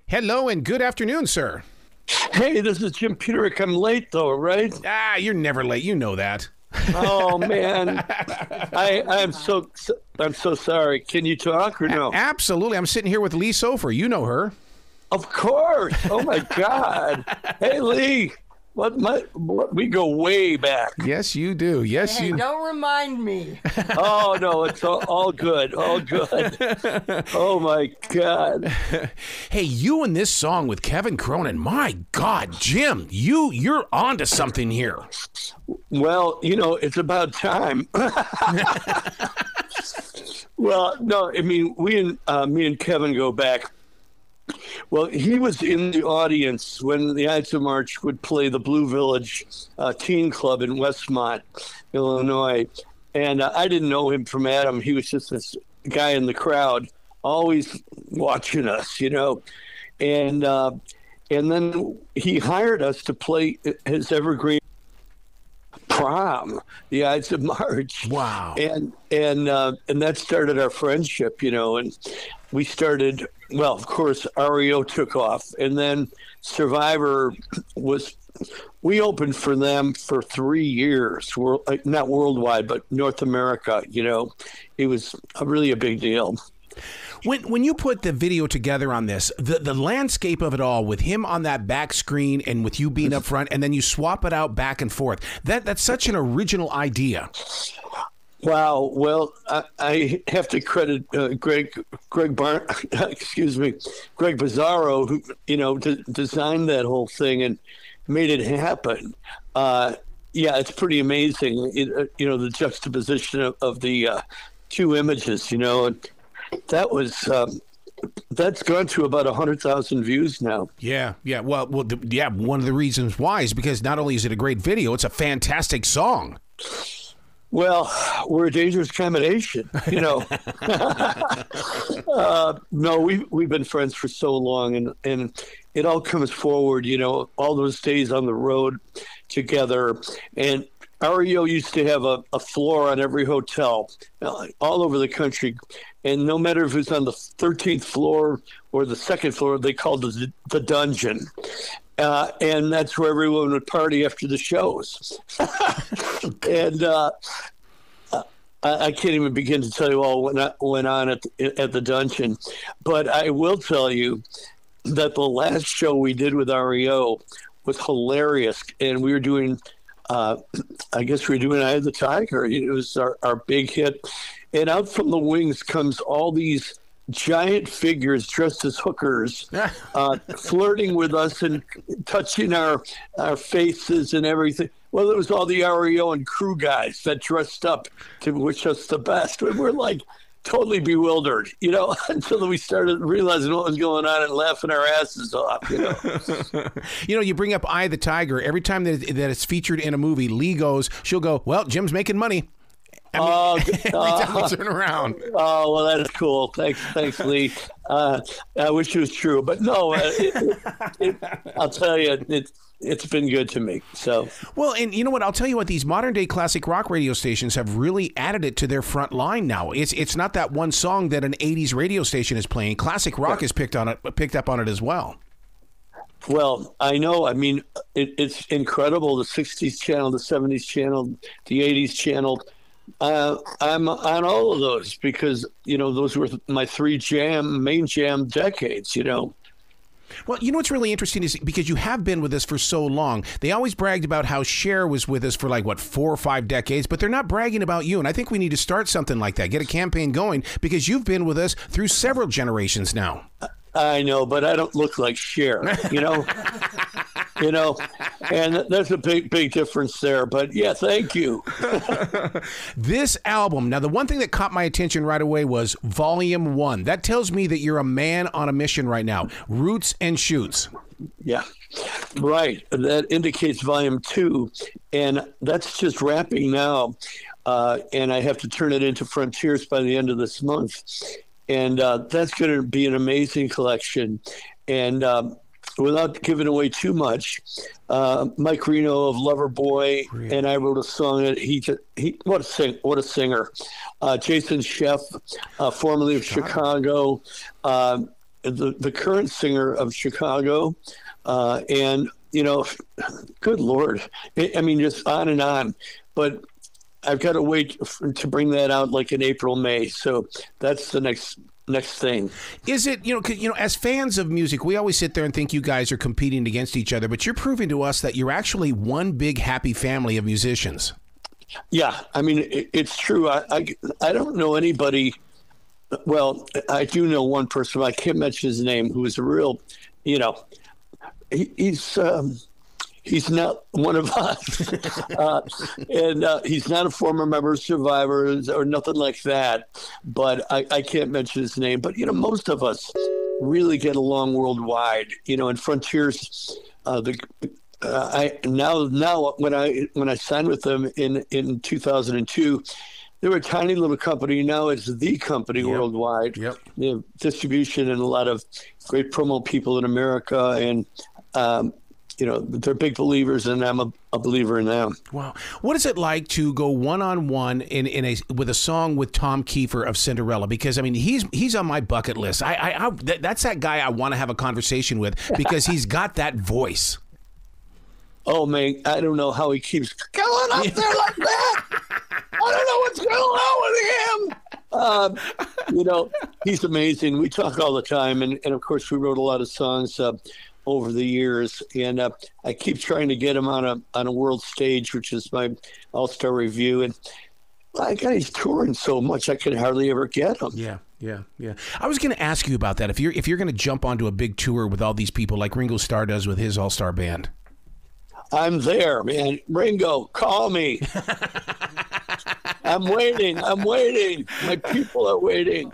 Hello and good afternoon, sir. Hey, this is Jim Peterik. I'm late, though, right? You're never late. You know that. Oh, man. I'm so sorry. Can you talk or no? Absolutely. I'm sitting here with Lee Sofer. You know her. Of course. Oh, my God. Hey, Lee. What, we go way back. Yes, you do. Yes, hey, you. Don't remind me. Oh, no, it's all good. All good. Oh, my God. Hey, you and this song with Kevin Cronin. My God, Jim, you're onto something here. Well, it's about time. Well, no, I mean, me and Kevin go back. Well, he was in the audience when the Ides of March would play the Blue Village Teen Club in Westmont, Illinois. And I didn't know him from Adam. He was just this guy in the crowd, always watching us, And then he hired us to play his evergreen prom, the Ides of March. Wow. And that started our friendship, and we started, well, of course, REO took off, and then Survivor we opened for them for 3 years, not worldwide, but North America, it was really a big deal. When you put the video together on this, the landscape of it all, with him on that back screen and with you being up front, and then you swap it out back and forth, that's such an original idea. Wow. Well, I have to credit Greg Bizzarro, who designed that whole thing and made it happen. Yeah, it's pretty amazing. The juxtaposition of the two images. And that's gone to about 100,000 views now. Yeah. Well, one of the reasons why is because not only is it a great video, it's a fantastic song. Well, we're a dangerous combination, No, we've been friends for so long, and it all comes forward, all those days on the road together. And REO used to have a floor on every hotel all over the country. And no matter if it's on the 13th floor or the second floor, they called it the dungeon. And that's where everyone would party after the shows. And I can't even begin to tell you all what went on at the dungeon. But I will tell you that the last show we did with REO was hilarious. And we were doing, I guess we were doing Eye of the Tiger. It was our big hit. And out from the wings comes all these giant figures dressed as hookers, flirting with us and touching our faces and everything. Well, it was all the REO and crew guys that dressed up to wish us the best. And we're like totally bewildered, until we started realizing what was going on and laughing our asses off, You bring up Eye of the Tiger. Every time that it's featured in a movie, Lee she'll go, well, Jim's making money. Every time we turn around. Oh, well, that is cool. Thanks, Lee. I wish it was true, but no. I'll tell you, it's been good to me. So, well, and you know what? I'll tell you what. These modern day classic rock radio stations have really added it to their front line now. It's not that one song that an '80s radio station is playing. Classic rock is picked up on it as well. Well, I know. I mean, it's incredible. The '60s channel, the '70s channel, the '80s channel. I'm on all of those because, those were my three main jam decades, Well, what's really interesting is because you have been with us for so long. They always bragged about how Cher was with us for 4 or 5 decades, but they're not bragging about you. And I think we need to start something like that, get a campaign going, because you've been with us through several generations now. I know, but I don't look like Cher, and there's a big difference there. But yeah, thank you. This album, now the one thing that caught my attention right away was Volume 1. That tells me that you're a man on a mission right now. Roots and Shoots. Yeah, right. That indicates Volume 2, and that's just wrapping now. And I have to turn it into Frontiers by the end of this month. And that's going to be an amazing collection. And without giving away too much, Mike Reno of Loverboy and I wrote a song that what a singer. Jason Scheff, formerly of Chicago, the current singer of Chicago, and good Lord, I mean, just on and on. But I've got to wait to bring that out like in April, May. So that's the next thing. Is it, as fans of music, we always sit there and think you guys are competing against each other, but you're proving to us that you're actually one big happy family of musicians. Yeah, I mean, it's true. I don't know anybody. Well, I do know one person, I can't mention his name, who is a real, he's not one of us. And he's not a former member of Survivors or nothing like that. But I can't mention his name. But, most of us really get along worldwide. And Frontiers, now when I signed with them in 2002, they were a tiny little company. Now it's the company worldwide. Yep. They have distribution and a lot of great promo people in America. And, they're big believers, and I'm a believer in them. Wow. What is it like to go one-on-one with a song with Tom Keifer of Cinderella? Because, I mean, he's on my bucket list. That's that guy I want to have a conversation with because he's got that voice. Oh, man, I don't know how he keeps going up there like that. I don't know what's going on with him. He's amazing. We talk all the time, and of course, we wrote a lot of songs over the years, and I keep trying to get him on a world stage, which is my All-Star Review, and he's touring so much I could hardly ever get him. Yeah. I was going to ask you about that. If you're going to jump onto a big tour with all these people like Ringo Starr does with his All-Star Band. I'm there, man. Ringo, call me. I'm waiting. My people are waiting.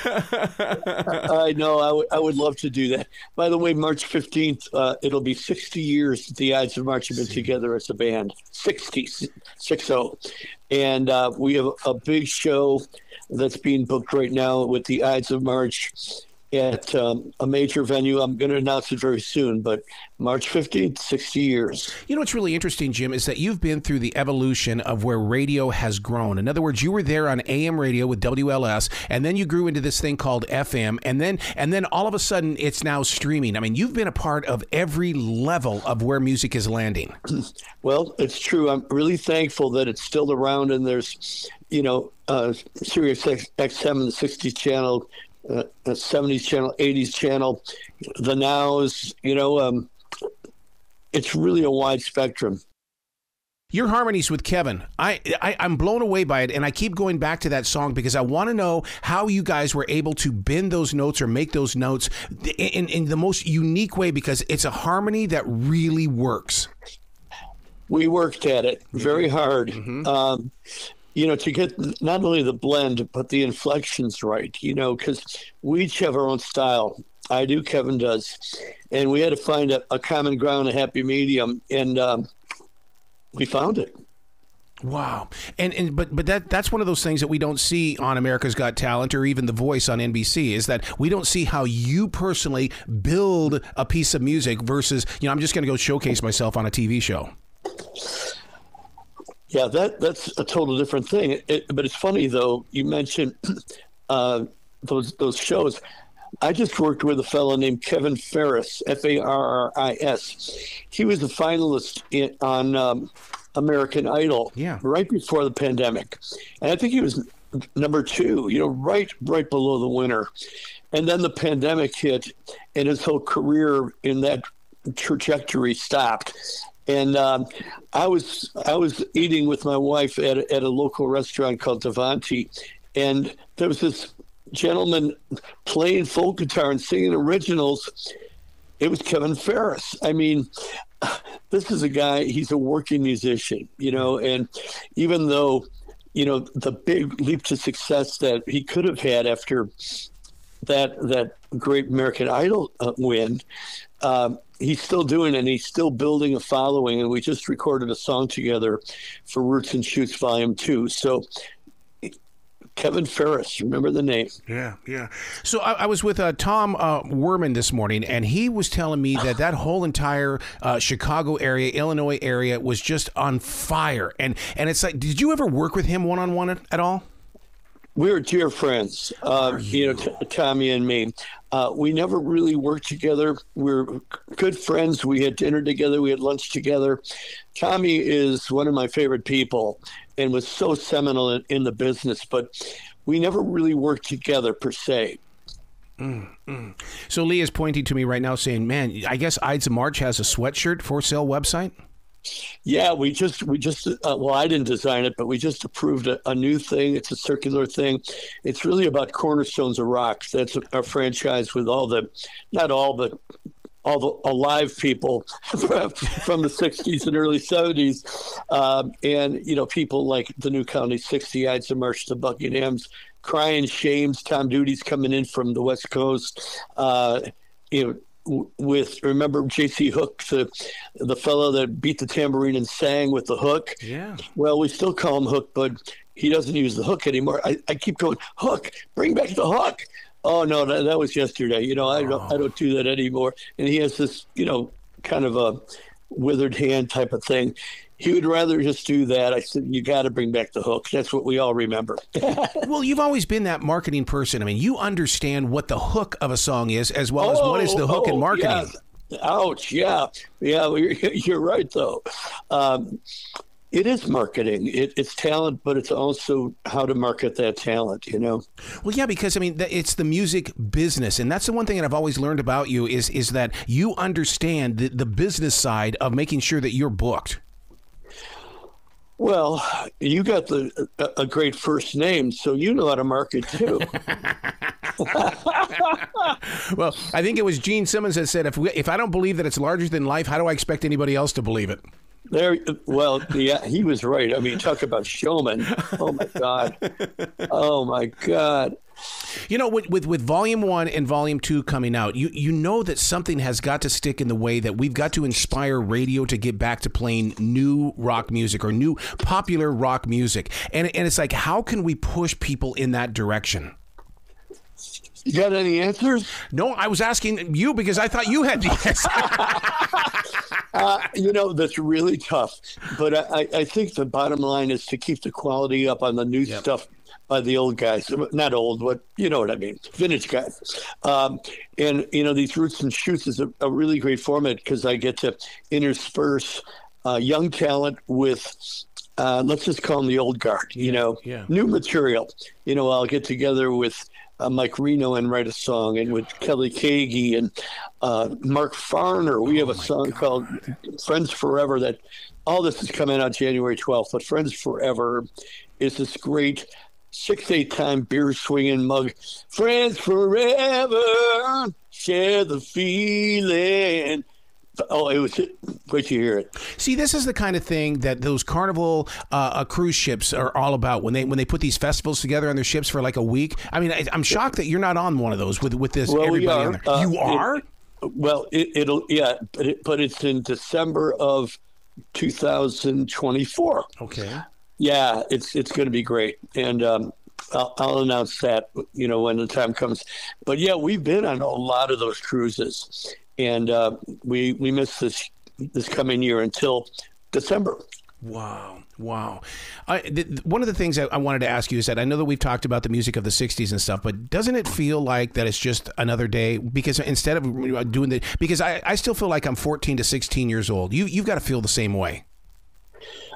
I know. I would love to do that. By the way, March 15th, it'll be 60 years that the Ides of March have been together as a band. 60. And we have a big show that's being booked right now with the Ides of March at a major venue. I'm going to announce it very soon, but March 15th, 60 years. What's really interesting, Jim, is that you've been through the evolution of where radio has grown. In other words, you were there on AM radio with WLS, and then you grew into this thing called FM, and then all of a sudden it's now streaming. I mean, you've been a part of every level of where music is landing. Well, it's true. I'm really thankful that it's still around, and there's, Sirius XM, the 60s channel, 70s channel, 80s channel, the nows, it's really a wide spectrum. Your harmonies with Kevin, I'm blown away by it, and I keep going back to that song because I want to know how you guys were able to bend those notes or make those notes in the most unique way, because it's a harmony that really works. We worked at it very hard. Mm-hmm. To get not only the blend, but the inflections right, because we each have our own style. I do, Kevin does. And we had to find a common ground, a happy medium, and we found it. Wow. But that's one of those things that we don't see on America's Got Talent or even The Voice on NBC, is that we don't see how you personally build a piece of music versus, I'm just going to go showcase myself on a TV show. Yeah, that's a total different thing. But it's funny, though, you mentioned those shows. I just worked with a fellow named Kevin Ferris, Farris. He was a finalist on American Idol right before the pandemic. And I think he was number 2, right below the winner. And then the pandemic hit, and his whole career in that trajectory stopped. And I was eating with my wife at a local restaurant called Davanti, and there was this gentleman playing folk guitar and singing originals. It was Kevin Ferris. I mean, this is a guy, he's a working musician, and even though, the big leap to success that he could have had after that great American Idol win, he's still doing it, and he's still building a following. And we just recorded a song together for Roots and Shoots Volume 2. So Kevin Ferris, remember the name? Yeah. So I was with Tom Werman this morning, and he was telling me that whole entire Chicago area, Illinois area was just on fire. And it's like, did you ever work with him one-on-one at all? We're dear friends, Tommy and me. We never really worked together. We're good friends. We had dinner together. We had lunch together. Tommy is one of my favorite people and was so seminal in the business, but we never really worked together per se. So Lee is pointing to me right now saying, man, I guess Ides of March has a sweatshirt for sale website? Yeah, we just well, I didn't design it, but we just approved a new thing. It's a circular thing. It's really about cornerstones of rock. That's our franchise with not all, but all the alive people from the 60s and early 70s. And, people like the New County 60, Ides of March, the Buckinghams, Crying Shames, Tom Duty's coming in from the West Coast, remember J.C. Hook, the fellow that beat the tambourine and sang with the hook? Yeah. Well, we still call him Hook, but he doesn't use the hook anymore. I keep going, Hook, bring back the hook. Oh, no, that was yesterday. I don't do that anymore. And he has this, kind of a withered hand type of thing. He would rather just do that. I said, you got to bring back the hook. That's what we all remember. Well, you've always been that marketing person. I mean, you understand what the hook of a song is as well as what is the hook in marketing. Yeah. Ouch. Yeah. Yeah. Well, you're right, though. It is marketing. It's talent, but it's also how to market that talent, Well, yeah, because, it's the music business. And that's the one thing that I've always learned about you is that you understand the business side of making sure that you're booked. Well, you got a great first name, so you know how to market too. Well, I think it was Gene Simmons that said, if I don't believe that it's larger than life, how do I expect anybody else to believe it? Yeah, he was right. Talk about showman. Oh my God. Oh my God. With Volume 1 and Volume 2 coming out, you know that something has got to stick in the way that we've got to inspire radio to get back to playing new rock music or new popular rock music. And it's like, how can we push people in that direction? You got any answers? No, I was asking you because I thought you had the answer. That's really tough. But I think the bottom line is to keep the quality up on the new stuff by the old guys. Not old, but you know what I mean. Vintage guys. And these Roots and Shoots is a really great format because I get to intersperse young talent with let's just call them the old guard, new material. I'll get together with Mike Reno and write a song, and with Kelly Keagy and Mark Farner. We have a song called Friends Forever that all this is coming out January 12th, but Friends Forever is this great 6-8 time beer swinging mug. Friends forever, share the feeling. Oh, it was great to hear it. See, this is the kind of thing that those Carnival cruise ships are all about. When they put these festivals together on their ships for like a week. I'm shocked that you're not on one of those with this. Well, everybody we are. On there. You are? But it's in December of 2024. Okay. Yeah, it's going to be great, and I'll announce that when the time comes. But yeah, we've been on a lot of those cruises. And we miss this coming year until December. Wow. One of the things I wanted to ask you is that I know that we've talked about the music of the 60s and stuff, but doesn't it feel like that it's just another day? Because instead of doing because I still feel like I'm 14 to 16 years old. You've got to feel the same way.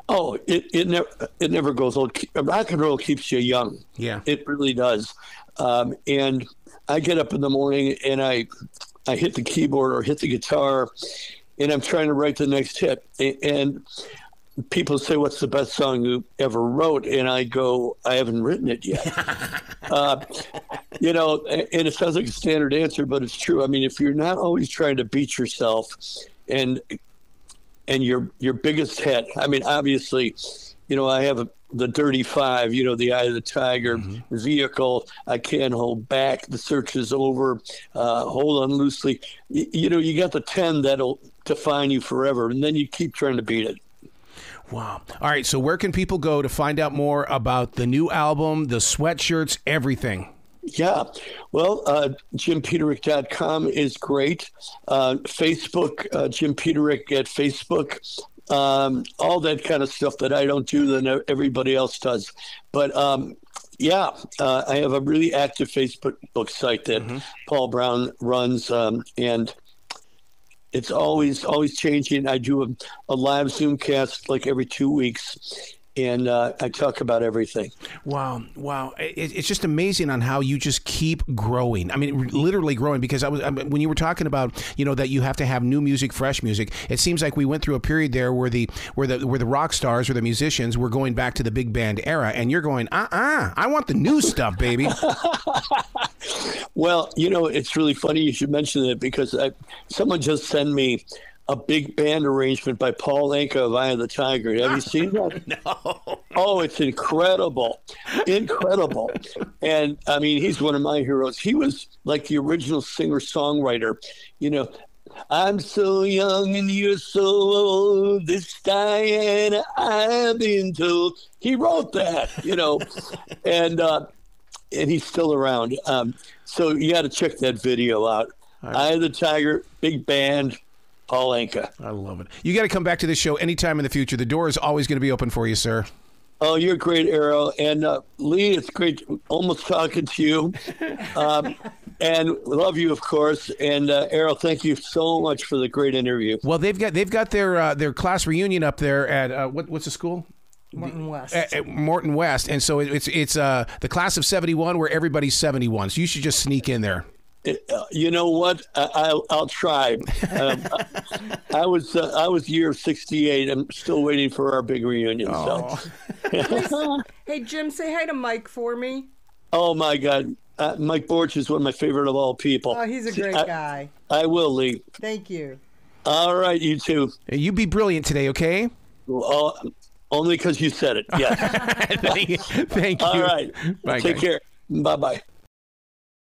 Oh, it never goes old. Rock and roll keeps you young. Yeah. It really does. And I get up in the morning and I hit the keyboard or hit the guitar, and I'm trying to write the next hit. And people say, what's the best song you ever wrote? And I go, I haven't written it yet. And it sounds like a standard answer, but it's true. If you're not always trying to beat yourself and your biggest hit, obviously, I have the Dirty Five, the Eye of the Tiger, Vehicle, I Can't Hold Back, The Search Is Over, Hold On Loosely. You got the 10 that'll define you forever, and then you keep trying to beat it. Wow. All right, so where can people go to find out more about the new album, the sweatshirts, everything? Yeah. Well, JimPeterik.com is great. Facebook, Jim Peterik at Facebook. All that kind of stuff that I don't do that everybody else does. But, Yeah, I have a really active Facebook site that Paul Brown runs, and it's always changing. I do a live Zoom cast like every 2 weeks, and I talk about everything. Wow. It's just amazing on how you just keep growing. I mean, literally growing, because when you were talking about, that you have to have new music, fresh music, it seems like we went through a period there where the rock stars or the musicians were going back to the big band era, and you're going, I want the new stuff, baby. Well, it's really funny you should mention it, because someone just sent me a big band arrangement by Paul Anka of Eye of the Tiger. Have you seen that? No. Oh, it's incredible. Incredible. And I mean, he's one of my heroes. He was like the original singer-songwriter. I'm so young and you're so old, this Diana I've been told. He wrote that, and he's still around. So you got to check that video out. Right. Eye of the Tiger, big band, Paul Anka. I love it. You got to come back to this show anytime in the future. The door is always going to be open for you, sir. Oh, you're great, Arrow. And Lee, it's great almost talking to you. And love you, of course. And Arrow, thank you so much for the great interview. Well, they've got their class reunion up there at what's the school? Morton West. At Morton West. And so it's the class of 71 where everybody's 71. So you should just sneak in there. You know what? I'll try. I was year 68. I'm still waiting for our big reunion. Oh. So. Hey, Jim, say hi to Mike for me. Oh my God, Mike Borch is one of my favorite of all people. Oh, he's a great guy. I will, Lee. Thank you. All right, you too. You be brilliant today, okay? Well, only because you said it. Yeah. Thank you. All right. Bye, Take care. Bye-bye.